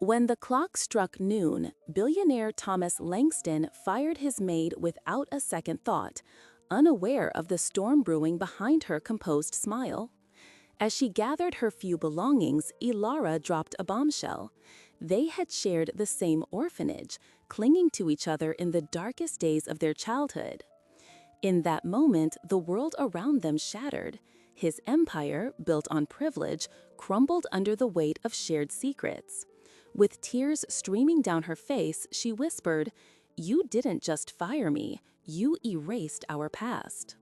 When the clock struck noon, billionaire Thomas Langston fired his maid without a second thought, unaware of the storm brewing behind her composed smile. As she gathered her few belongings, Ilara dropped a bombshell. They had shared the same orphanage, clinging to each other in the darkest days of their childhood. In that moment, the world around them shattered. His empire, built on privilege, crumbled under the weight of shared secrets. With tears streaming down her face, she whispered, "You didn't just fire me, you erased our past.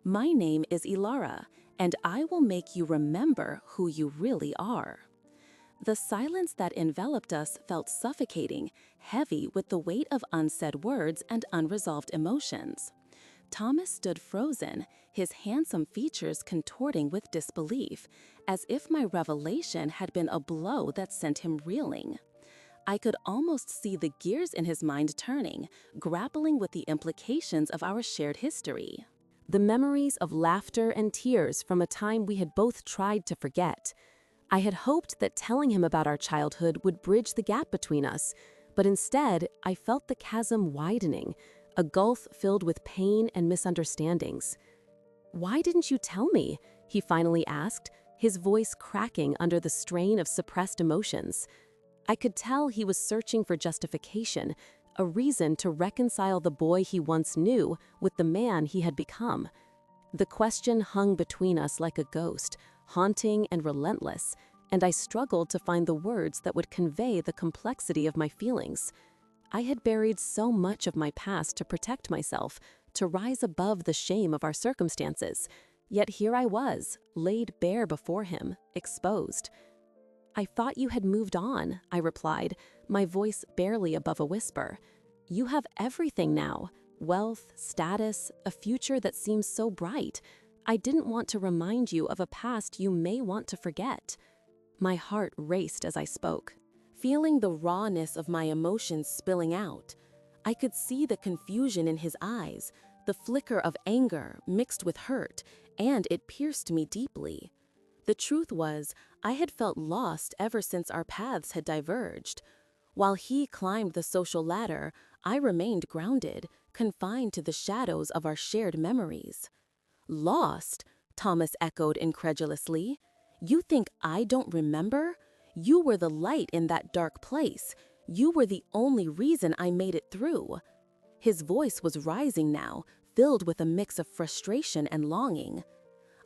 My name is Ilara, and I will make you remember who you really are." The silence that enveloped us felt suffocating, heavy with the weight of unsaid words and unresolved emotions. Thomas stood frozen, his handsome features contorting with disbelief, as if my revelation had been a blow that sent him reeling. I could almost see the gears in his mind turning, grappling with the implications of our shared history. The memories of laughter and tears from a time we had both tried to forget. I had hoped that telling him about our childhood would bridge the gap between us, but instead, I felt the chasm widening, a gulf filled with pain and misunderstandings. "Why didn't you tell me?" he finally asked, his voice cracking under the strain of suppressed emotions. I could tell he was searching for justification, a reason to reconcile the boy he once knew with the man he had become. The question hung between us like a ghost, haunting and relentless, and I struggled to find the words that would convey the complexity of my feelings. I had buried so much of my past to protect myself, to rise above the shame of our circumstances. Yet here I was, laid bare before him, exposed. "I thought you had moved on," I replied, my voice barely above a whisper. "You have everything now, wealth, status, a future that seems so bright. I didn't want to remind you of a past you may want to forget." My heart raced as I spoke, feeling the rawness of my emotions spilling out. I could see the confusion in his eyes, the flicker of anger mixed with hurt, and it pierced me deeply. The truth was, I had felt lost ever since our paths had diverged. While he climbed the social ladder, I remained grounded, confined to the shadows of our shared memories. "Lost?" Thomas echoed incredulously. "You think I don't remember? You were the light in that dark place. You were the only reason I made it through." His voice was rising now, filled with a mix of frustration and longing.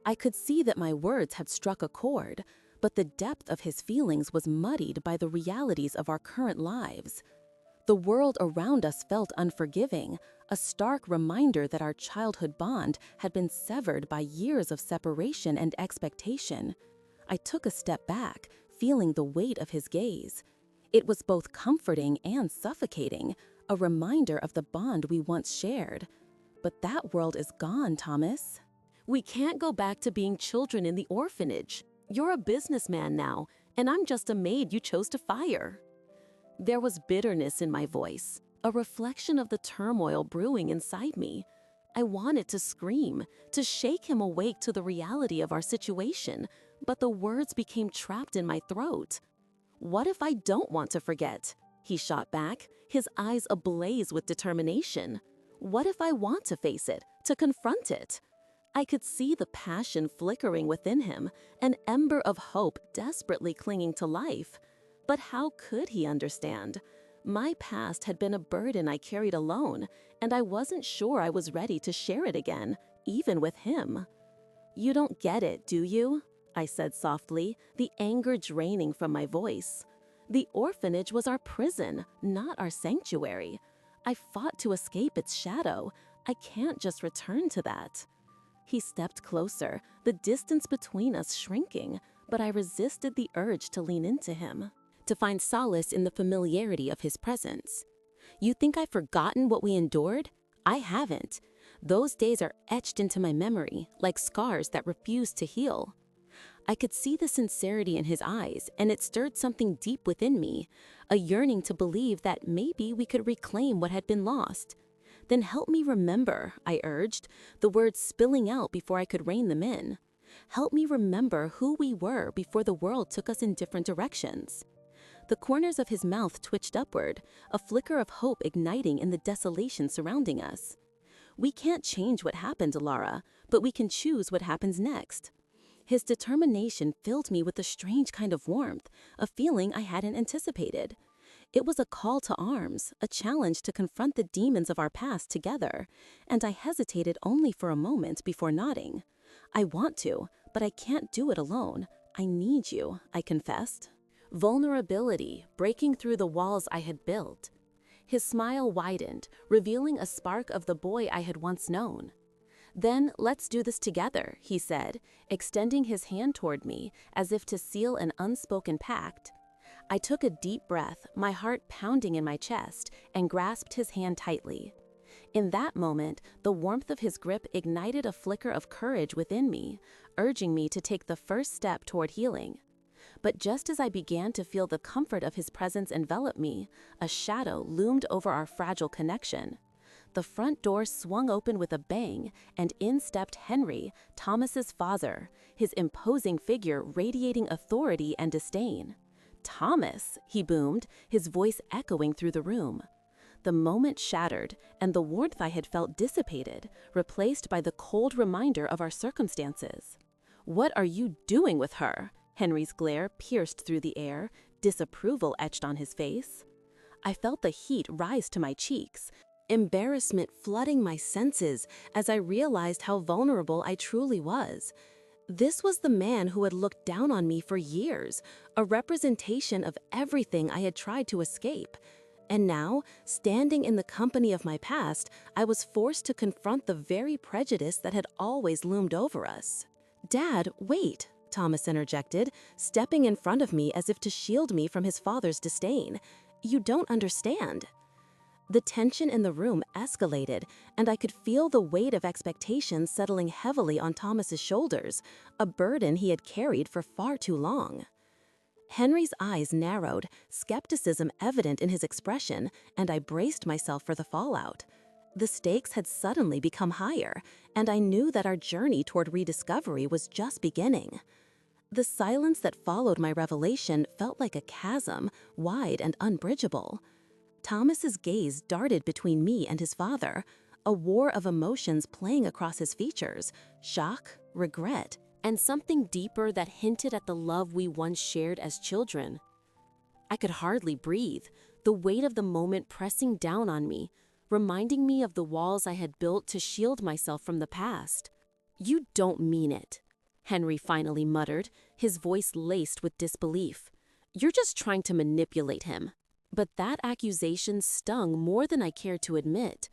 I could see that my words had struck a chord, but the depth of his feelings was muddied by the realities of our current lives. The world around us felt unforgiving, a stark reminder that our childhood bond had been severed by years of separation and expectation. I took a step back, feeling the weight of his gaze. It was both comforting and suffocating, a reminder of the bond we once shared. But that world is gone, Thomas. We can't go back to being children in the orphanage. You're a businessman now, and I'm just a maid you chose to fire. There was bitterness in my voice, a reflection of the turmoil brewing inside me. I wanted to scream, to shake him awake to the reality of our situation, but the words became trapped in my throat. "What if I don't want to forget?" he shot back, his eyes ablaze with determination. "What if I want to face it, to confront it?" I could see the passion flickering within him, an ember of hope desperately clinging to life. But how could he understand? My past had been a burden I carried alone, and I wasn't sure I was ready to share it again, even with him. "You don't get it, do you?" I said softly, the anger draining from my voice. "The orphanage was our prison, not our sanctuary. I fought to escape its shadow. I can't just return to that." He stepped closer, the distance between us shrinking, but I resisted the urge to lean into him, to find solace in the familiarity of his presence. "You think I've forgotten what we endured? I haven't. Those days are etched into my memory, like scars that refuse to heal." I could see the sincerity in his eyes, and it stirred something deep within me, a yearning to believe that maybe we could reclaim what had been lost. "Then help me remember," I urged, the words spilling out before I could rein them in. "Help me remember who we were before the world took us in different directions." The corners of his mouth twitched upward, a flicker of hope igniting in the desolation surrounding us. We can't change what happened, Lara, but we can choose what happens next. His determination filled me with a strange kind of warmth, a feeling I hadn't anticipated. It was a call to arms, a challenge to confront the demons of our past together, and I hesitated only for a moment before nodding. I want to, but I can't do it alone. I need you, I confessed. Vulnerability, breaking through the walls I had built. His smile widened, revealing a spark of the boy I had once known. Then let's do this together, he said, extending his hand toward me as if to seal an unspoken pact. I took a deep breath, my heart pounding in my chest, and grasped his hand tightly. In that moment, the warmth of his grip ignited a flicker of courage within me, urging me to take the first step toward healing. But just as I began to feel the comfort of his presence envelop me, a shadow loomed over our fragile connection. The front door swung open with a bang, and in stepped Henry, Thomas's father, his imposing figure radiating authority and disdain. "Thomas," he boomed, his voice echoing through the room. The moment shattered, and the warmth I had felt dissipated, replaced by the cold reminder of our circumstances. "What are you doing with her?" Henry's glare pierced through the air, disapproval etched on his face. I felt the heat rise to my cheeks, embarrassment flooding my senses as I realized how vulnerable I truly was. This was the man who had looked down on me for years, a representation of everything I had tried to escape. And now, standing in the company of my past, I was forced to confront the very prejudice that had always loomed over us. "Dad, wait," Thomas interjected, stepping in front of me as if to shield me from his father's disdain. "You don't understand." The tension in the room escalated, and I could feel the weight of expectations settling heavily on Thomas's shoulders, a burden he had carried for far too long. Henry's eyes narrowed, skepticism evident in his expression, and I braced myself for the fallout. The stakes had suddenly become higher, and I knew that our journey toward rediscovery was just beginning. The silence that followed my revelation felt like a chasm, wide and unbridgeable. Thomas's gaze darted between me and his father, a war of emotions playing across his features, shock, regret, and something deeper that hinted at the love we once shared as children. I could hardly breathe, the weight of the moment pressing down on me, reminding me of the walls I had built to shield myself from the past. "You don't mean it," Henry finally muttered, his voice laced with disbelief. "You're just trying to manipulate him." But that accusation stung more than I cared to admit.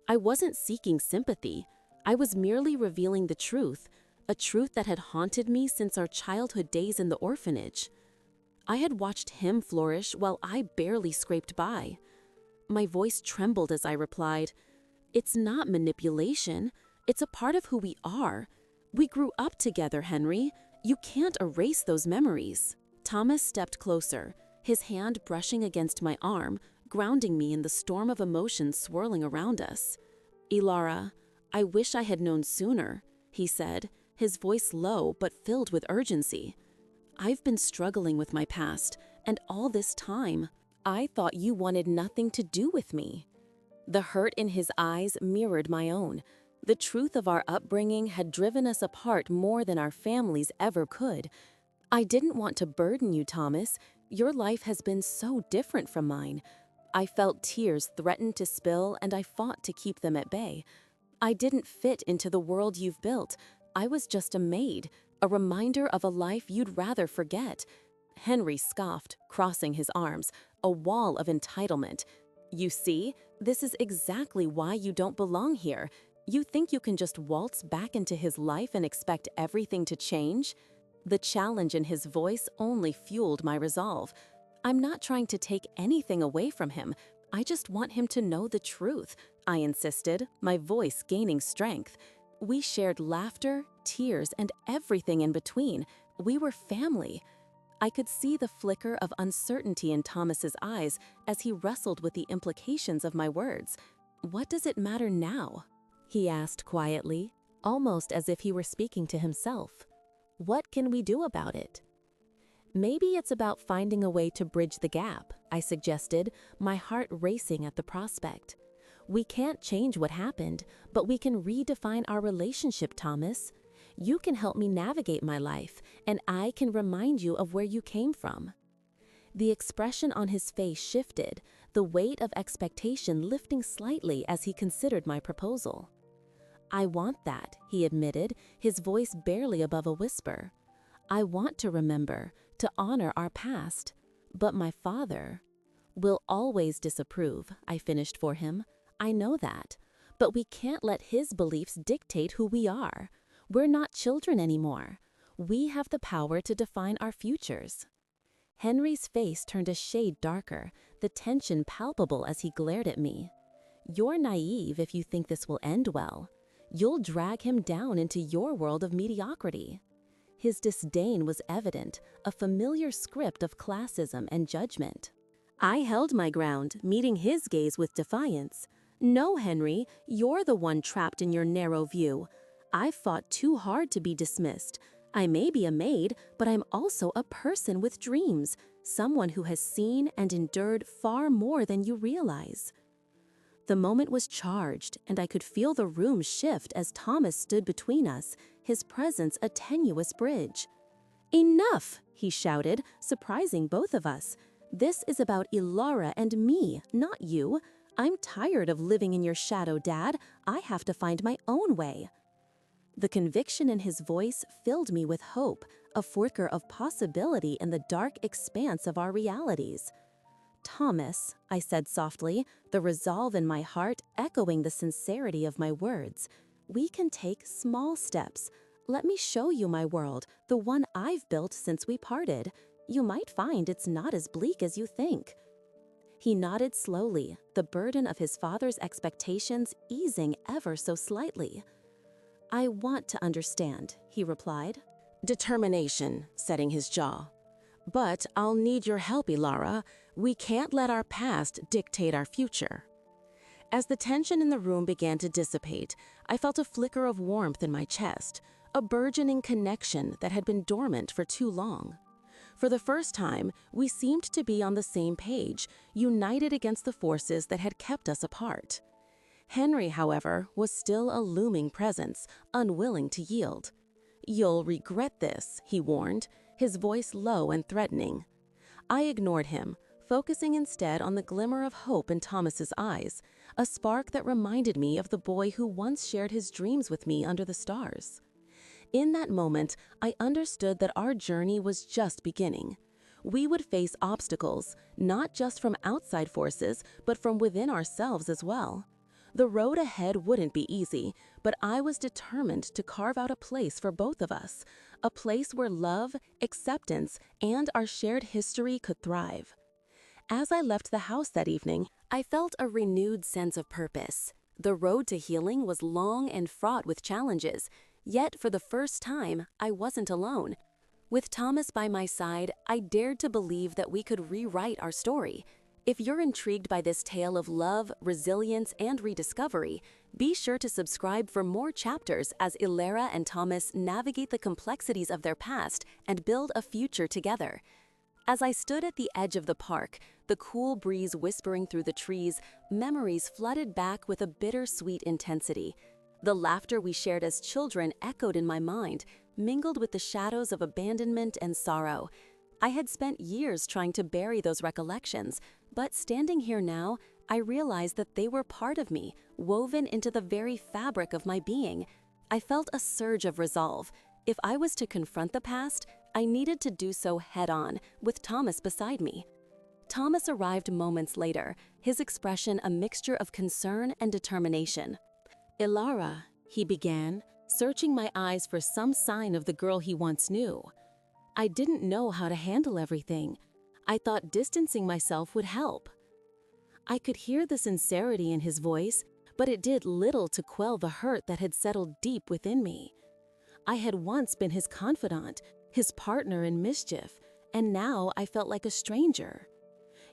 I wasn't seeking sympathy. I was merely revealing the truth, a truth that had haunted me since our childhood days in the orphanage. I had watched him flourish while I barely scraped by. My voice trembled as I replied, "It's not manipulation. It's a part of who we are. We grew up together, Henry. You can't erase those memories." Thomas stepped closer, his hand brushing against my arm, grounding me in the storm of emotions swirling around us. "Ilara, I wish I had known sooner," he said, his voice low but filled with urgency. "I've been struggling with my past, and all this time, I thought you wanted nothing to do with me." The hurt in his eyes mirrored my own. The truth of our upbringing had driven us apart more than our families ever could. "I didn't want to burden you, Thomas. Your life has been so different from mine." I felt tears threaten to spill, and I fought to keep them at bay. "I didn't fit into the world you've built. I was just a maid, a reminder of a life you'd rather forget." Henry scoffed, crossing his arms, a wall of entitlement. "You see, this is exactly why you don't belong here. You think you can just waltz back into his life and expect everything to change?" The challenge in his voice only fueled my resolve. "I'm not trying to take anything away from him. I just want him to know the truth," I insisted, my voice gaining strength. "We shared laughter, tears, and everything in between. We were family." I could see the flicker of uncertainty in Thomas's eyes as he wrestled with the implications of my words. "What does it matter now?" he asked quietly, almost as if he were speaking to himself. "What can we do about it?" Maybe it's about finding a way to bridge the gap, I suggested, my heart racing at the prospect. We can't change what happened, but we can redefine our relationship, Thomas. You can help me navigate my life, and I can remind you of where you came from. The expression on his face shifted, the weight of expectation lifting slightly as he considered my proposal. I want that, he admitted, his voice barely above a whisper. I want to remember, to honor our past. But my father will always disapprove, I finished for him. I know that. But we can't let his beliefs dictate who we are. We're not children anymore. We have the power to define our futures. Henry's face turned a shade darker, the tension palpable as he glared at me. You're naive if you think this will end well. You'll drag him down into your world of mediocrity. His disdain was evident, a familiar script of classism and judgment. I held my ground, meeting his gaze with defiance. No, Henry, you're the one trapped in your narrow view. I've fought too hard to be dismissed. I may be a maid, but I'm also a person with dreams, someone who has seen and endured far more than you realize. The moment was charged, and I could feel the room shift as Thomas stood between us, his presence a tenuous bridge. Enough, he shouted, surprising both of us. This is about Ilara and me, not you. I'm tired of living in your shadow, Dad. I have to find my own way. The conviction in his voice filled me with hope, a flicker of possibility in the dark expanse of our realities. Thomas, I said softly, the resolve in my heart echoing the sincerity of my words, we can take small steps. Let me show you my world, the one I've built since we parted. You might find it's not as bleak as you think. He nodded slowly, the burden of his father's expectations easing ever so slightly. I want to understand, he replied. Determination, setting his jaw. But I'll need your help, Ilara. We can't let our past dictate our future. As the tension in the room began to dissipate, I felt a flicker of warmth in my chest, a burgeoning connection that had been dormant for too long. For the first time, we seemed to be on the same page, united against the forces that had kept us apart. Henry, however, was still a looming presence, unwilling to yield. You'll regret this, he warned, his voice low and threatening. I ignored him, focusing instead on the glimmer of hope in Thomas's eyes, a spark that reminded me of the boy who once shared his dreams with me under the stars. In that moment, I understood that our journey was just beginning. We would face obstacles, not just from outside forces, but from within ourselves as well. The road ahead wouldn't be easy, but I was determined to carve out a place for both of us, a place where love, acceptance, and our shared history could thrive. As I left the house that evening, I felt a renewed sense of purpose. The road to healing was long and fraught with challenges, yet for the first time, I wasn't alone. With Thomas by my side, I dared to believe that we could rewrite our story. If you're intrigued by this tale of love, resilience, and rediscovery, be sure to subscribe for more chapters as Ilara and Thomas navigate the complexities of their past and build a future together. As I stood at the edge of the park, the cool breeze whispering through the trees, memories flooded back with a bittersweet intensity. The laughter we shared as children echoed in my mind, mingled with the shadows of abandonment and sorrow. I had spent years trying to bury those recollections, but standing here now, I realized that they were part of me, woven into the very fabric of my being. I felt a surge of resolve. If I was to confront the past, I needed to do so head-on, with Thomas beside me. Thomas arrived moments later, his expression a mixture of concern and determination. "Ilara," he began, searching my eyes for some sign of the girl he once knew. I didn't know how to handle everything. I thought distancing myself would help. I could hear the sincerity in his voice, but it did little to quell the hurt that had settled deep within me. I had once been his confidant, his partner in mischief, and now I felt like a stranger.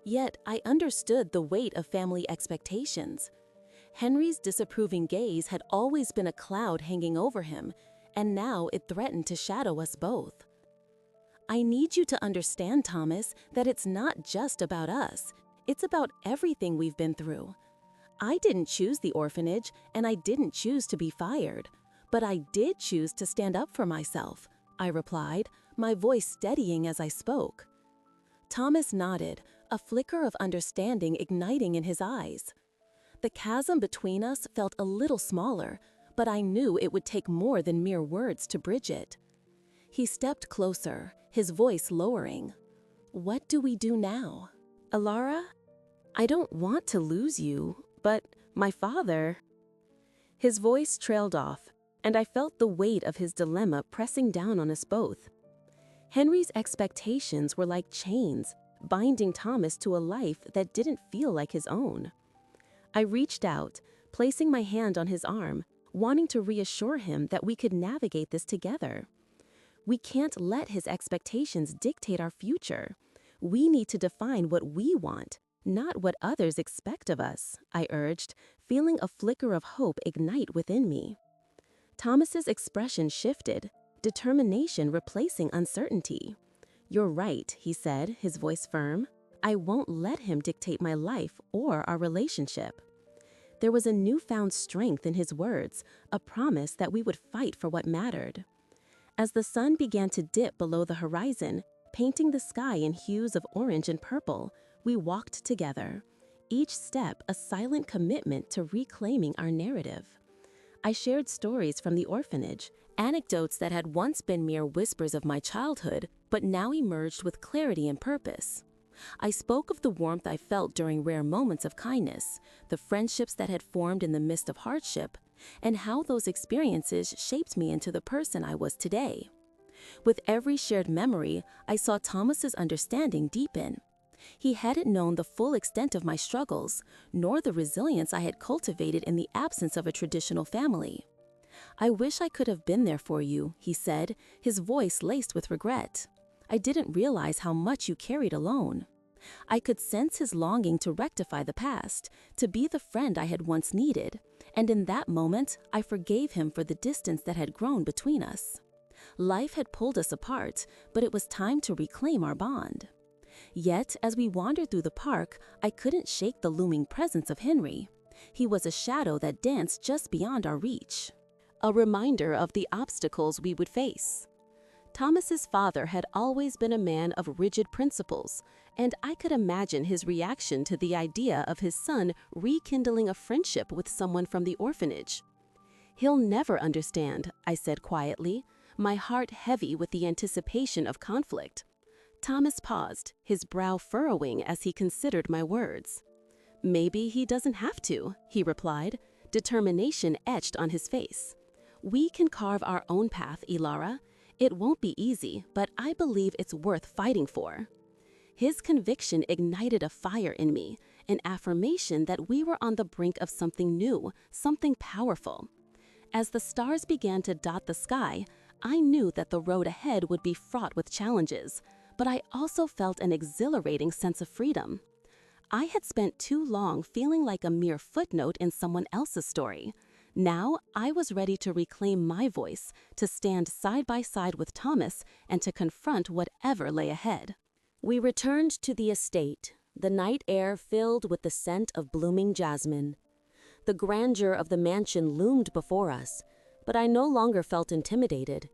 Yet I understood the weight of family expectations. Henry's disapproving gaze had always been a cloud hanging over him, and now it threatened to shadow us both. I need you to understand, Thomas, that it's not just about us. It's about everything we've been through. I didn't choose the orphanage, and I didn't choose to be fired. But I did choose to stand up for myself, I replied, my voice steadying as I spoke. Thomas nodded, a flicker of understanding igniting in his eyes. The chasm between us felt a little smaller, but I knew it would take more than mere words to bridge it. He stepped closer, his voice lowering. What do we do now? Alara? I don't want to lose you, but my father... His voice trailed off, and I felt the weight of his dilemma pressing down on us both. Henry's expectations were like chains, binding Thomas to a life that didn't feel like his own. I reached out, placing my hand on his arm, wanting to reassure him that we could navigate this together. We can't let his expectations dictate our future. We need to define what we want, not what others expect of us, I urged, feeling a flicker of hope ignite within me. Thomas's expression shifted, determination replacing uncertainty. You're right, he said, his voice firm. I won't let him dictate my life or our relationship. There was a newfound strength in his words, a promise that we would fight for what mattered. As the sun began to dip below the horizon, painting the sky in hues of orange and purple, we walked together, each step a silent commitment to reclaiming our narrative. I shared stories from the orphanage, anecdotes that had once been mere whispers of my childhood, but now emerged with clarity and purpose. I spoke of the warmth I felt during rare moments of kindness, the friendships that had formed in the midst of hardship, and how those experiences shaped me into the person I was today. With every shared memory, I saw Thomas's understanding deepen. He hadn't known the full extent of my struggles, nor the resilience I had cultivated in the absence of a traditional family. I wish I could have been there for you, he said, his voice laced with regret. I didn't realize how much you carried alone. I could sense his longing to rectify the past, to be the friend I had once needed, and in that moment, I forgave him for the distance that had grown between us. Life had pulled us apart, but it was time to reclaim our bond. Yet, as we wandered through the park, I couldn't shake the looming presence of Henry. He was a shadow that danced just beyond our reach, a reminder of the obstacles we would face. Thomas's father had always been a man of rigid principles, and I could imagine his reaction to the idea of his son rekindling a friendship with someone from the orphanage. He'll never understand, I said quietly, my heart heavy with the anticipation of conflict. Thomas paused, his brow furrowing as he considered my words. Maybe he doesn't have to, he replied, determination etched on his face. We can carve our own path, Ilara. It won't be easy, but I believe it's worth fighting for. His conviction ignited a fire in me, an affirmation that we were on the brink of something new, something powerful. As the stars began to dot the sky, I knew that the road ahead would be fraught with challenges, but I also felt an exhilarating sense of freedom. I had spent too long feeling like a mere footnote in someone else's story. Now, I was ready to reclaim my voice, to stand side by side with Thomas, and to confront whatever lay ahead. We returned to the estate, the night air filled with the scent of blooming jasmine. The grandeur of the mansion loomed before us, but I no longer felt intimidated.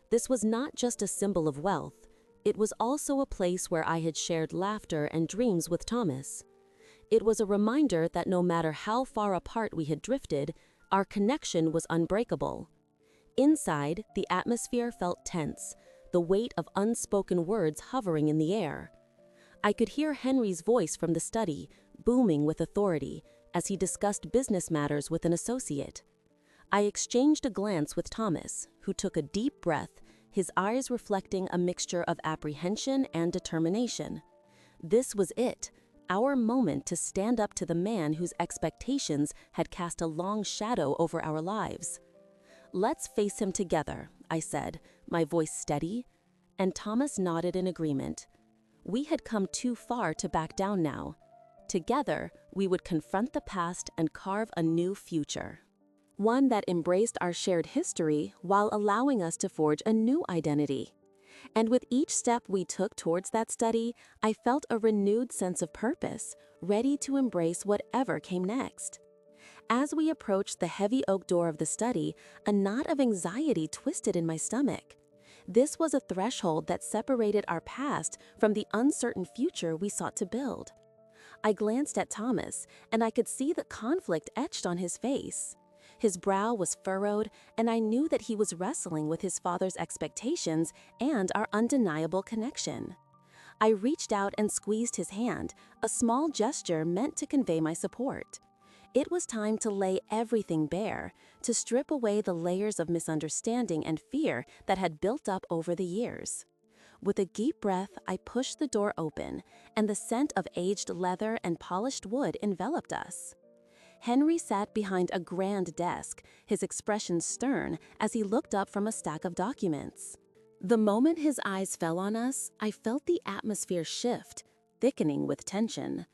This was not just a symbol of wealth, it was also a place where I had shared laughter and dreams with Thomas. It was a reminder that no matter how far apart we had drifted, our connection was unbreakable. Inside, the atmosphere felt tense, the weight of unspoken words hovering in the air. I could hear Henry's voice from the study, booming with authority, as he discussed business matters with an associate. I exchanged a glance with Thomas, who took a deep breath, his eyes reflecting a mixture of apprehension and determination. This was it, our moment to stand up to the man whose expectations had cast a long shadow over our lives. Let's face him together, I said, my voice steady, and Thomas nodded in agreement. We had come too far to back down now. Together, we would confront the past and carve a new future. One that embraced our shared history while allowing us to forge a new identity. And with each step we took towards that study, I felt a renewed sense of purpose, ready to embrace whatever came next. As we approached the heavy oak door of the study, a knot of anxiety twisted in my stomach. This was a threshold that separated our past from the uncertain future we sought to build. I glanced at Thomas, and I could see the conflict etched on his face. His brow was furrowed, and I knew that he was wrestling with his father's expectations and our undeniable connection. I reached out and squeezed his hand, a small gesture meant to convey my support. It was time to lay everything bare, to strip away the layers of misunderstanding and fear that had built up over the years. With a deep breath, I pushed the door open, and the scent of aged leather and polished wood enveloped us. Henry sat behind a grand desk, his expression stern as he looked up from a stack of documents. The moment his eyes fell on us, I felt the atmosphere shift, thickening with tension.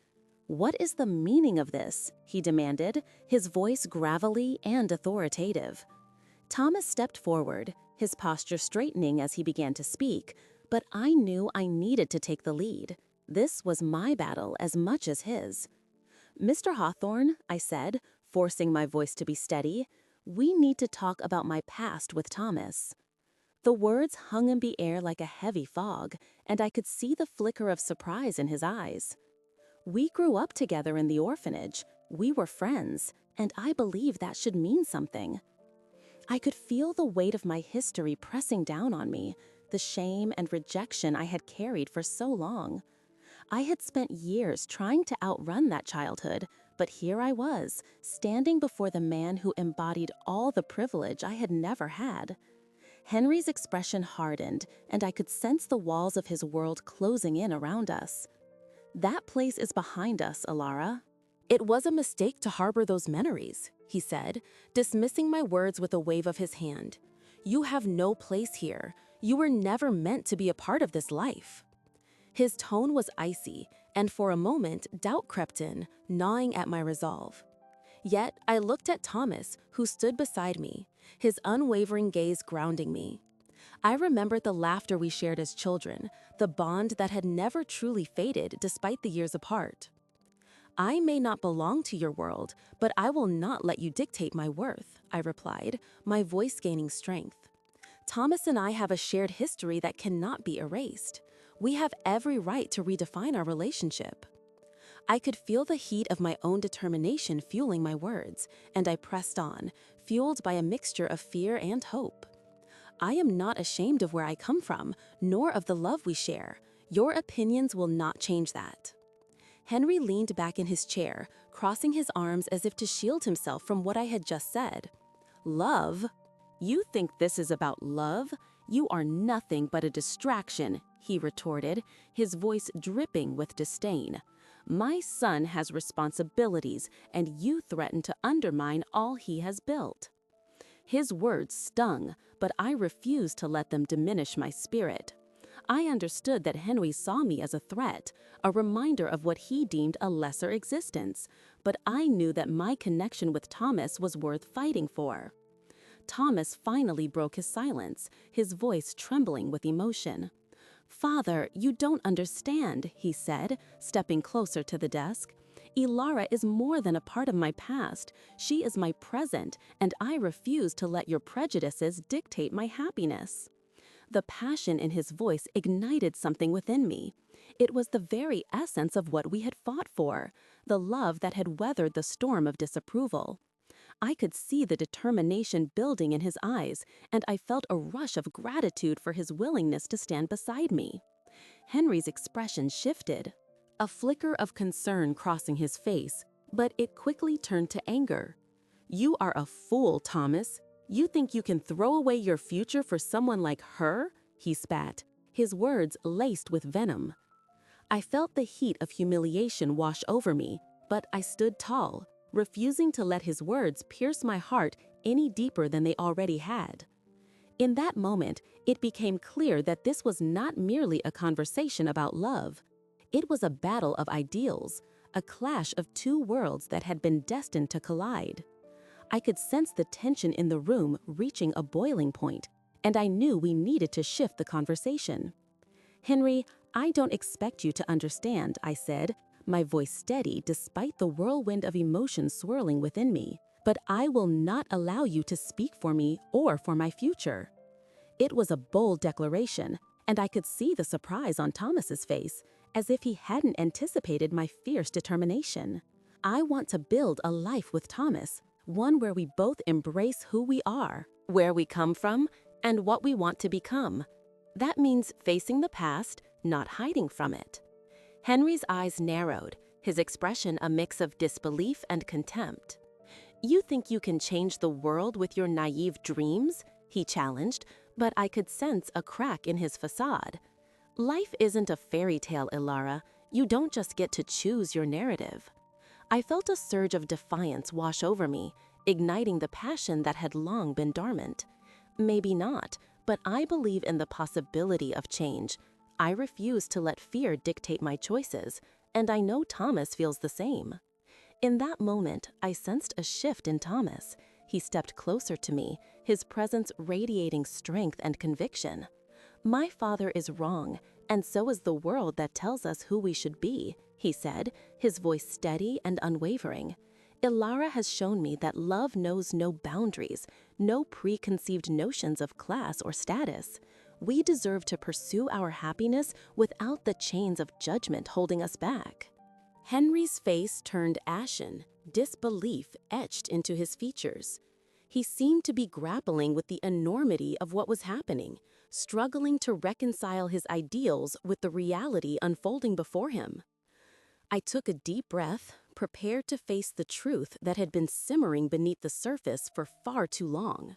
"What is the meaning of this?" he demanded, his voice gravelly and authoritative. Thomas stepped forward, his posture straightening as he began to speak, but I knew I needed to take the lead. This was my battle as much as his. "Mr. Hawthorne," I said, forcing my voice to be steady, "we need to talk about my past with Thomas." The words hung in the air like a heavy fog, and I could see the flicker of surprise in his eyes. "We grew up together in the orphanage. We were friends, and I believe that should mean something." I could feel the weight of my history pressing down on me, the shame and rejection I had carried for so long. I had spent years trying to outrun that childhood, but here I was, standing before the man who embodied all the privilege I had never had. Henry's expression hardened, and I could sense the walls of his world closing in around us. "That place is behind us, Alara." "It was a mistake to harbor those memories," he said, dismissing my words with a wave of his hand. "You have no place here. You were never meant to be a part of this life." His tone was icy, and for a moment doubt crept in, gnawing at my resolve. Yet I looked at Thomas, who stood beside me, his unwavering gaze grounding me. I remembered the laughter we shared as children, the bond that had never truly faded despite the years apart. "I may not belong to your world, but I will not let you dictate my worth," I replied, my voice gaining strength. "Thomas and I have a shared history that cannot be erased. We have every right to redefine our relationship." I could feel the heat of my own determination fueling my words, and I pressed on, fueled by a mixture of fear and hope. "I am not ashamed of where I come from, nor of the love we share. Your opinions will not change that." Henry leaned back in his chair, crossing his arms as if to shield himself from what I had just said. "Love? You think this is about love? You are nothing but a distraction," he retorted, his voice dripping with disdain. "My son has responsibilities, and you threaten to undermine all he has built." His words stung, but I refused to let them diminish my spirit. I understood that Henry saw me as a threat, a reminder of what he deemed a lesser existence, but I knew that my connection with Thomas was worth fighting for. Thomas finally broke his silence, his voice trembling with emotion. "Father, you don't understand," he said, stepping closer to the desk. "Ilara is more than a part of my past. She is my present, and I refuse to let your prejudices dictate my happiness." The passion in his voice ignited something within me. It was the very essence of what we had fought for, the love that had weathered the storm of disapproval. I could see the determination building in his eyes, and I felt a rush of gratitude for his willingness to stand beside me. Henry's expression shifted, a flicker of concern crossing his face, but it quickly turned to anger. "You are a fool, Thomas. You think you can throw away your future for someone like her?" he spat, his words laced with venom. I felt the heat of humiliation wash over me, but I stood tall, refusing to let his words pierce my heart any deeper than they already had. In that moment, it became clear that this was not merely a conversation about love. It was a battle of ideals, a clash of two worlds that had been destined to collide. I could sense the tension in the room reaching a boiling point, and I knew we needed to shift the conversation. "Henry, I don't expect you to understand," I said, my voice steady despite the whirlwind of emotion swirling within me. "But I will not allow you to speak for me or for my future." It was a bold declaration, and I could see the surprise on Thomas's face, as if he hadn't anticipated my fierce determination. I want to build a life with Thomas, one where we both embrace who we are, where we come from, and what we want to become. That means facing the past, not hiding from it. Henry's eyes narrowed, his expression a mix of disbelief and contempt. "You think you can change the world with your naive dreams?" he challenged, but I could sense a crack in his facade. "Life isn't a fairy tale, Ilara. You don't just get to choose your narrative." I felt a surge of defiance wash over me, igniting the passion that had long been dormant. Maybe not, but I believe in the possibility of change. I refuse to let fear dictate my choices, and I know Thomas feels the same. In that moment, I sensed a shift in Thomas. He stepped closer to me, his presence radiating strength and conviction. "My father is wrong, and so is the world that tells us who we should be," he said, his voice steady and unwavering. "Ilara has shown me that love knows no boundaries, no preconceived notions of class or status. We deserve to pursue our happiness without the chains of judgment holding us back." Henry's face turned ashen, disbelief etched into his features. He seemed to be grappling with the enormity of what was happening, struggling to reconcile his ideals with the reality unfolding before him. I took a deep breath, prepared to face the truth that had been simmering beneath the surface for far too long.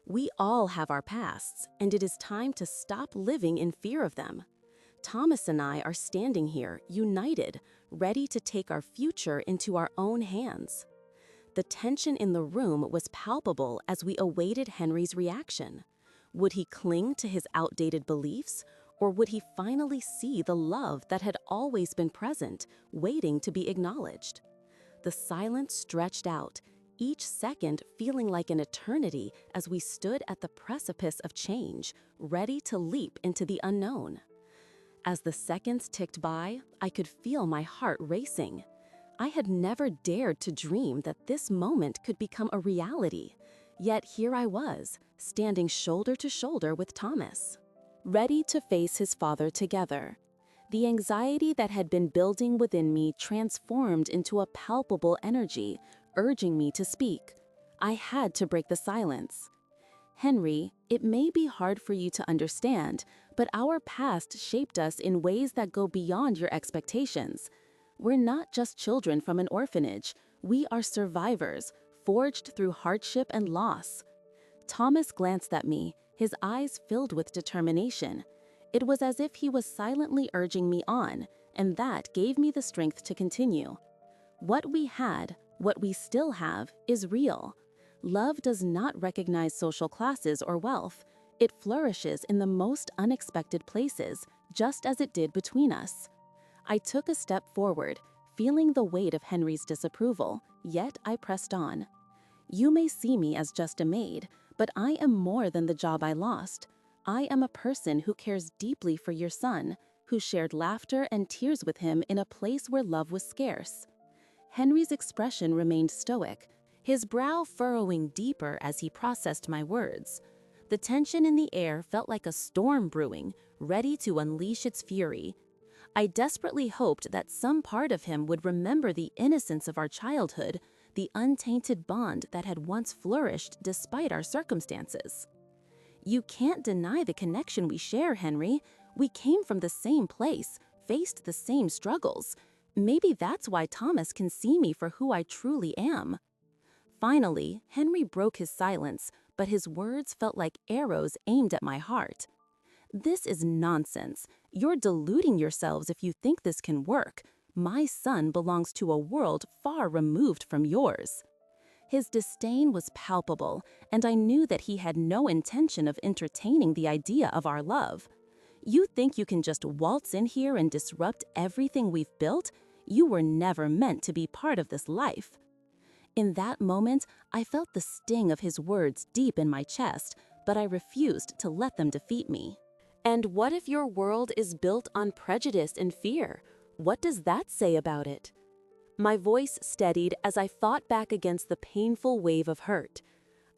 We all have our pasts, and it is time to stop living in fear of them. Thomas and I are standing here, united, ready to take our future into our own hands. The tension in the room was palpable as we awaited Henry's reaction. Would he cling to his outdated beliefs, or would he finally see the love that had always been present, waiting to be acknowledged? The silence stretched out, each second feeling like an eternity as we stood at the precipice of change, ready to leap into the unknown. As the seconds ticked by, I could feel my heart racing. I had never dared to dream that this moment could become a reality. Yet here I was, standing shoulder to shoulder with Thomas, ready to face his father together. The anxiety that had been building within me transformed into a palpable energy, urging me to speak. I had to break the silence. "Henry, it may be hard for you to understand, but our past shaped us in ways that go beyond your expectations. We're not just children from an orphanage. We are survivors, forged through hardship and loss." Thomas glanced at me, his eyes filled with determination. It was as if he was silently urging me on, and that gave me the strength to continue. "What we had, what we still have, is real. Love does not recognize social classes or wealth. It flourishes in the most unexpected places, just as it did between us." I took a step forward, feeling the weight of Henry's disapproval, yet I pressed on. "You may see me as just a maid, but I am more than the job I lost. I am a person who cares deeply for your son, who shared laughter and tears with him in a place where love was scarce." Henry's expression remained stoic, his brow furrowing deeper as he processed my words. The tension in the air felt like a storm brewing, ready to unleash its fury. I desperately hoped that some part of him would remember the innocence of our childhood, the untainted bond that had once flourished despite our circumstances. "You can't deny the connection we share, Henry. We came from the same place, faced the same struggles. Maybe that's why Thomas can see me for who I truly am." Finally, Henry broke his silence, but his words felt like arrows aimed at my heart. "This is nonsense. You're deluding yourselves if you think this can work. My son belongs to a world far removed from yours." His disdain was palpable, and I knew that he had no intention of entertaining the idea of our love. "You think you can just waltz in here and disrupt everything we've built? You were never meant to be part of this life." In that moment, I felt the sting of his words deep in my chest, but I refused to let them defeat me. And what if your world is built on prejudice and fear? What does that say about it? My voice steadied as I fought back against the painful wave of hurt.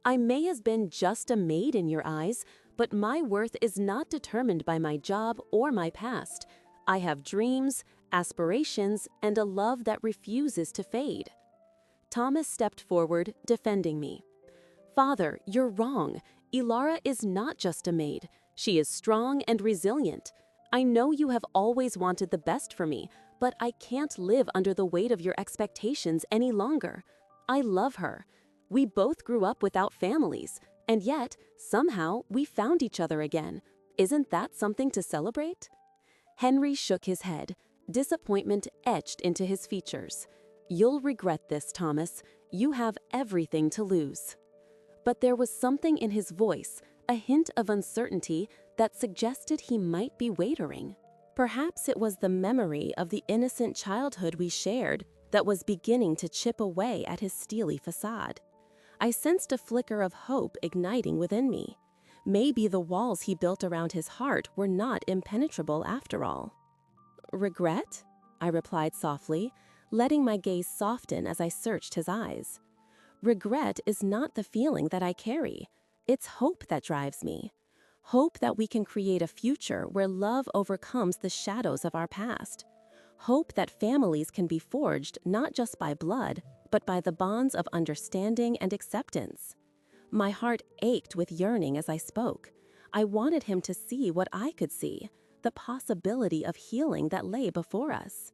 I may have been just a maid in your eyes, but my worth is not determined by my job or my past. I have dreams, aspirations, and a love that refuses to fade. Thomas stepped forward, defending me. Father, you're wrong. Ilara is not just a maid. She is strong and resilient. I know you have always wanted the best for me, but I can't live under the weight of your expectations any longer. I love her. We both grew up without families, and yet, somehow, we found each other again. Isn't that something to celebrate? Henry shook his head. Disappointment etched into his features. You'll regret this, Thomas. You have everything to lose. But there was something in his voice, a hint of uncertainty that suggested he might be wavering. Perhaps it was the memory of the innocent childhood we shared that was beginning to chip away at his steely facade. I sensed a flicker of hope igniting within me. Maybe the walls he built around his heart were not impenetrable after all. Regret? I replied softly, letting my gaze soften as I searched his eyes. Regret is not the feeling that I carry. It's hope that drives me. Hope that we can create a future where love overcomes the shadows of our past. Hope that families can be forged not just by blood, but by the bonds of understanding and acceptance. My heart ached with yearning as I spoke. I wanted him to see what I could see, the possibility of healing that lay before us.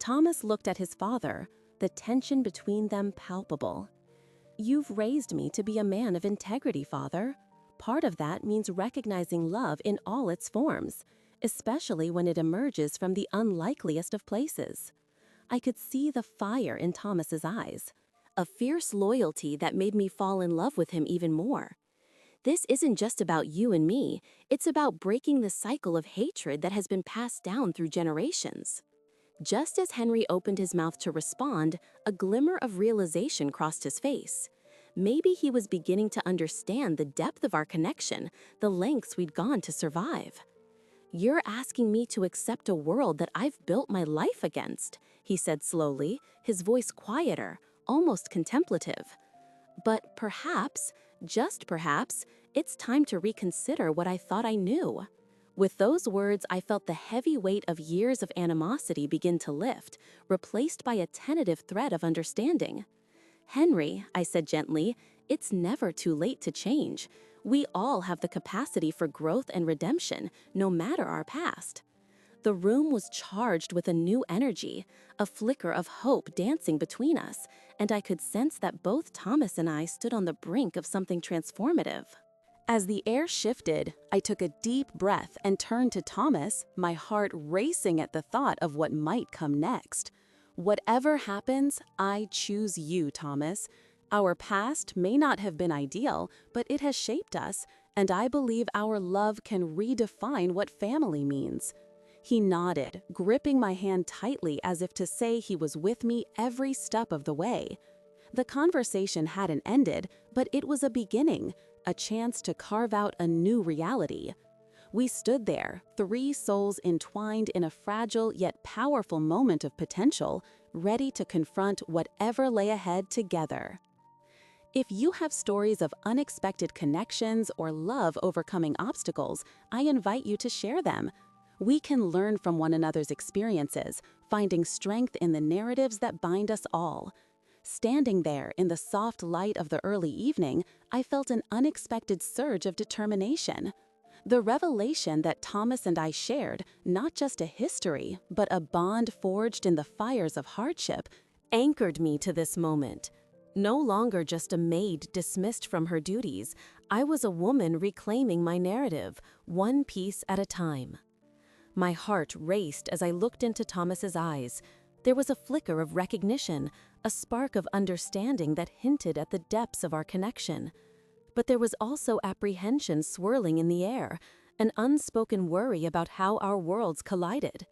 Thomas looked at his father, the tension between them palpable. You've raised me to be a man of integrity, Father. Part of that means recognizing love in all its forms, especially when it emerges from the unlikeliest of places. I could see the fire in Thomas's eyes, a fierce loyalty that made me fall in love with him even more. This isn't just about you and me, it's about breaking the cycle of hatred that has been passed down through generations. Just as Henry opened his mouth to respond, a glimmer of realization crossed his face. Maybe he was beginning to understand the depth of our connection, the lengths we'd gone to survive. You're asking me to accept a world that I've built my life against, he said slowly, his voice quieter, almost contemplative. But perhaps, just perhaps, it's time to reconsider what I thought I knew. With those words, I felt the heavy weight of years of animosity begin to lift, replaced by a tentative thread of understanding. Henry, I said gently, it's never too late to change. We all have the capacity for growth and redemption, no matter our past. The room was charged with a new energy, a flicker of hope dancing between us, and I could sense that both Thomas and I stood on the brink of something transformative. As the air shifted, I took a deep breath and turned to Thomas, my heart racing at the thought of what might come next. Whatever happens, I choose you, Thomas. Our past may not have been ideal, but it has shaped us, and I believe our love can redefine what family means. He nodded, gripping my hand tightly as if to say he was with me every step of the way. The conversation hadn't ended, but it was a beginning, a chance to carve out a new reality. We stood there, three souls entwined in a fragile yet powerful moment of potential, ready to confront whatever lay ahead together. If you have stories of unexpected connections or love overcoming obstacles, I invite you to share them. We can learn from one another's experiences, finding strength in the narratives that bind us all. Standing there in the soft light of the early evening, I felt an unexpected surge of determination. The revelation that Thomas and I shared, not just a history, but a bond forged in the fires of hardship, anchored me to this moment. No longer just a maid dismissed from her duties, I was a woman reclaiming my narrative, one piece at a time. My heart raced as I looked into Thomas's eyes. There was a flicker of recognition, a spark of understanding that hinted at the depths of our connection. But there was also apprehension swirling in the air, an unspoken worry about how our worlds collided.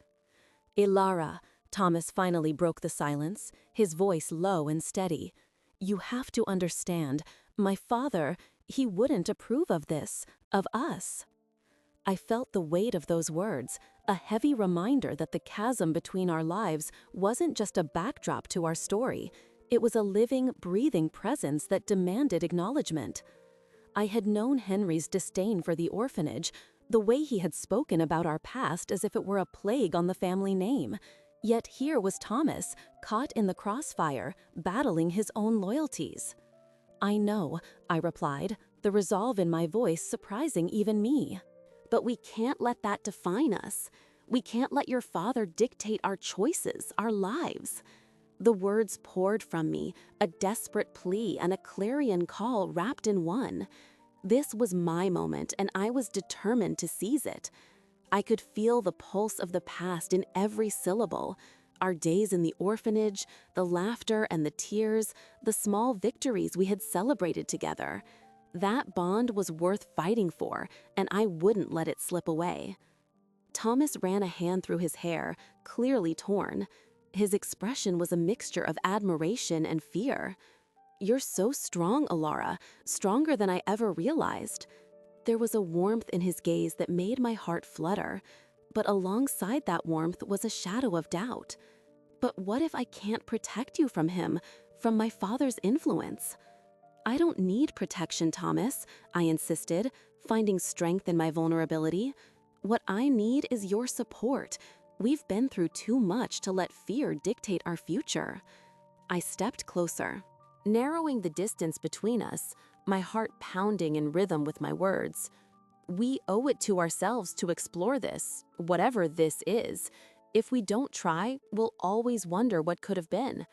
Ilara, Thomas finally broke the silence, his voice low and steady. You have to understand, my father, He wouldn't approve of this, of us. I felt the weight of those words, a heavy reminder that the chasm between our lives wasn't just a backdrop to our story. It was a living, breathing presence that demanded acknowledgement. I had known Henry's disdain for the orphanage, the way he had spoken about our past as if it were a plague on the family name. Yet here was Thomas, caught in the crossfire, battling his own loyalties. "I know," I replied, the resolve in my voice surprising even me. "But we can't let that define us. We can't let your father dictate our choices, our lives." The words poured from me, a desperate plea and a clarion call wrapped in one. This was my moment, and I was determined to seize it. I could feel the pulse of the past in every syllable. Our days in the orphanage, the laughter and the tears, the small victories we had celebrated together. That bond was worth fighting for, and I wouldn't let it slip away. Thomas ran a hand through his hair, clearly torn. His expression was a mixture of admiration and fear. "You're so strong, Alara, stronger than I ever realized." There was a warmth in his gaze that made my heart flutter, but alongside that warmth was a shadow of doubt. "But what if I can't protect you from him, from my father's influence?" "I don't need protection, Thomas," I insisted, finding strength in my vulnerability. "What I need is your support. We've been through too much to let fear dictate our future." I stepped closer, narrowing the distance between us, my heart pounding in rhythm with my words. "We owe it to ourselves to explore this, whatever this is. If we don't try, we'll always wonder what could have been."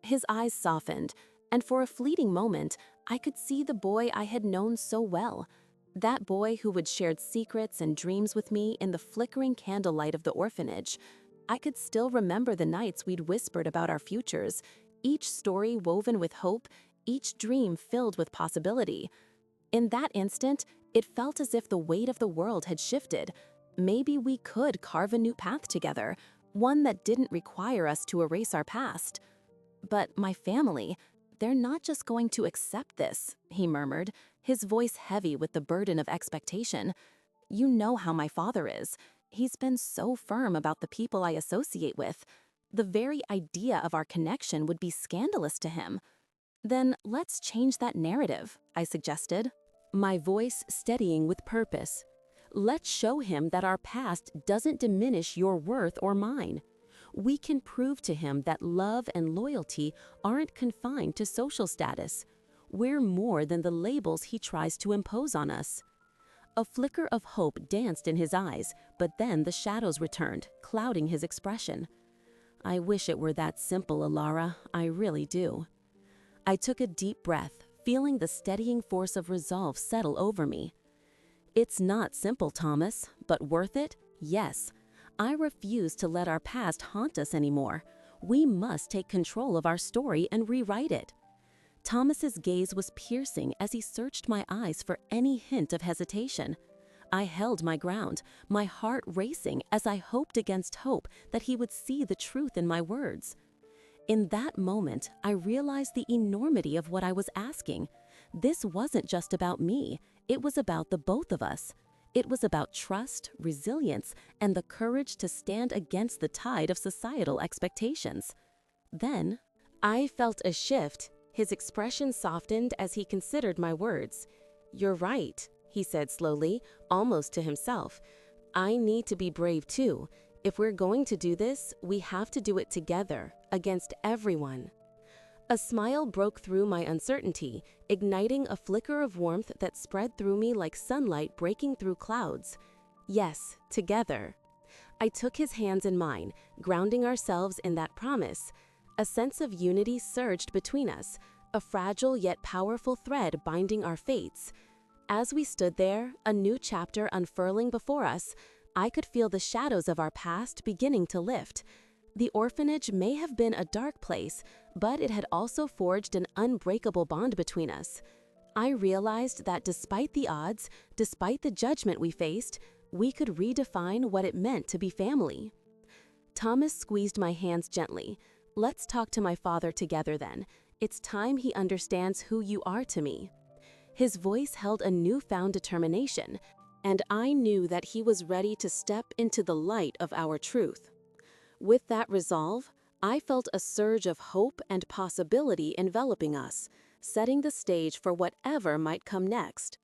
His eyes softened, and for a fleeting moment, I could see the boy I had known so well. That boy who had shared secrets and dreams with me in the flickering candlelight of the orphanage. I could still remember the nights we'd whispered about our futures, each story woven with hope, each dream filled with possibility. In that instant, it felt as if the weight of the world had shifted. Maybe we could carve a new path together, one that didn't require us to erase our past. "But my family, they're not just going to accept this," he murmured, his voice heavy with the burden of expectation. "You know how my father is. He's been so firm about the people I associate with. The very idea of our connection would be scandalous to him." "Then let's change that narrative," I suggested, my voice steadying with purpose. "Let's show him that our past doesn't diminish your worth or mine. We can prove to him that love and loyalty aren't confined to social status. We're more than the labels he tries to impose on us." A flicker of hope danced in his eyes, but then the shadows returned, clouding his expression. "I wish it were that simple, Alara. I really do." I took a deep breath, feeling the steadying force of resolve settle over me. "It's not simple, Thomas, but worth it? Yes. I refuse to let our past haunt us anymore. We must take control of our story and rewrite it." Thomas's gaze was piercing as he searched my eyes for any hint of hesitation. I held my ground, my heart racing as I hoped against hope that he would see the truth in my words. In that moment, I realized the enormity of what I was asking. This wasn't just about me, it was about the both of us. It was about trust, resilience, and the courage to stand against the tide of societal expectations. Then, I felt a shift. His expression softened as he considered my words. "You're right," he said slowly, almost to himself. "I need to be brave too. If we're going to do this, we have to do it together, against everyone." A smile broke through my uncertainty, igniting a flicker of warmth that spread through me like sunlight breaking through clouds. "Yes, together." I took his hands in mine, grounding ourselves in that promise. A sense of unity surged between us, a fragile yet powerful thread binding our fates. As we stood there, a new chapter unfurling before us, I could feel the shadows of our past beginning to lift. The orphanage may have been a dark place, but it had also forged an unbreakable bond between us. I realized that despite the odds, despite the judgment we faced, we could redefine what it meant to be family. Thomas squeezed my hands gently. "Let's talk to my father together then. It's time he understands who you are to me." His voice held a newfound determination, and I knew that he was ready to step into the light of our truth. With that resolve, I felt a surge of hope and possibility enveloping us, setting the stage for whatever might come next.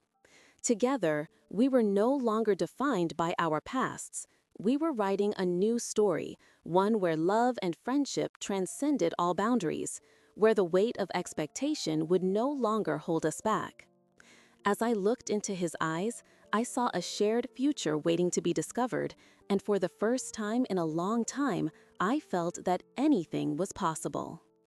Together, we were no longer defined by our pasts. We were writing a new story, one where love and friendship transcended all boundaries, where the weight of expectation would no longer hold us back. As I looked into his eyes, I saw a shared future waiting to be discovered, and for the first time in a long time, I felt that anything was possible.